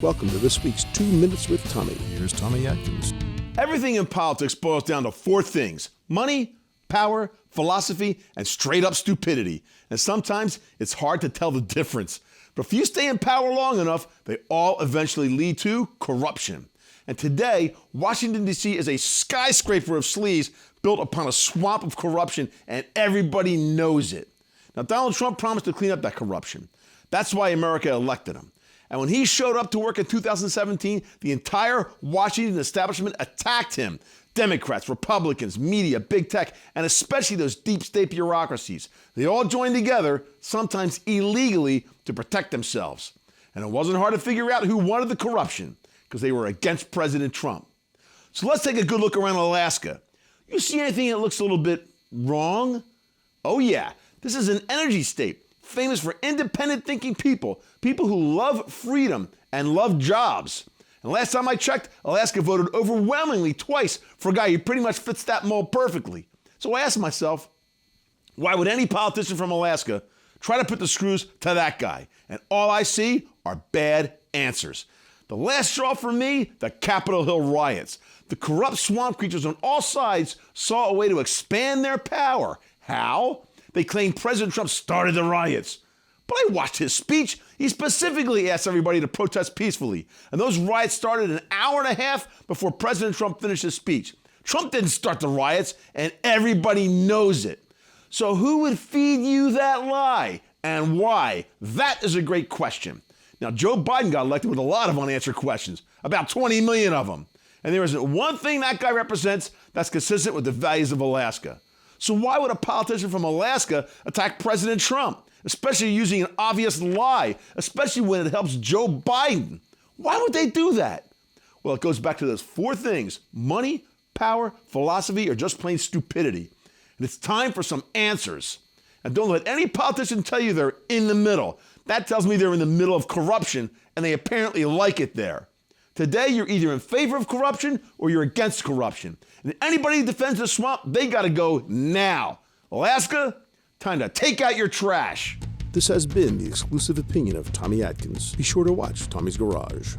Welcome to this week's 2 Minutes with Tommy. Here's Tommy Atkins. Everything in politics boils down to four things: money, power, philosophy, and straight up stupidity. And sometimes it's hard to tell the difference. But if you stay in power long enough, they all eventually lead to corruption. And today, Washington, D.C. is a skyscraper of sleaze built upon a swamp of corruption, and everybody knows it. Now, Donald Trump promised to clean up that corruption. That's why America elected him. And when he showed up to work in 2017, the entire Washington establishment attacked him. Democrats, Republicans, media, big tech, and especially those deep state bureaucracies. They all joined together, sometimes illegally, to protect themselves. And it wasn't hard to figure out who wanted the corruption, because they were against President Trump. So let's take a good look around Alaska. You see anything that looks a little bit wrong? Oh yeah, this is an energy state, famous for independent thinking people who love freedom and love jobs. And last time I checked, Alaska voted overwhelmingly twice for a guy who pretty much fits that mold perfectly. So I asked myself, why would any politician from Alaska try to put the screws to that guy? And all I see are bad answers. The last straw for me, the Capitol Hill riots. The corrupt swamp creatures on all sides saw a way to expand their power. How? They claimed President Trump started the riots. But I watched his speech. He specifically asked everybody to protest peacefully. And those riots started an hour and a half before President Trump finished his speech. Trump didn't start the riots, and everybody knows it. So who would feed you that lie? And why? That is a great question. Now, Joe Biden got elected with a lot of unanswered questions, about 20 million of them. And there isn't one thing that guy represents that's consistent with the values of Alaska. So why would a politician from Alaska attack President Trump, especially using an obvious lie, especially when it helps Joe Biden? Why would they do that? Well, it goes back to those four things: money, power, philosophy, or just plain stupidity. And it's time for some answers. And don't let any politician tell you they're in the middle. That tells me they're in the middle of corruption, and they apparently like it there. Today, you're either in favor of corruption or you're against corruption. And anybody who defends the swamp, they got to go now. Alaska, time to take out your trash. This has been the exclusive opinion of Tommy Atkins. Be sure to watch Tommy's Garage.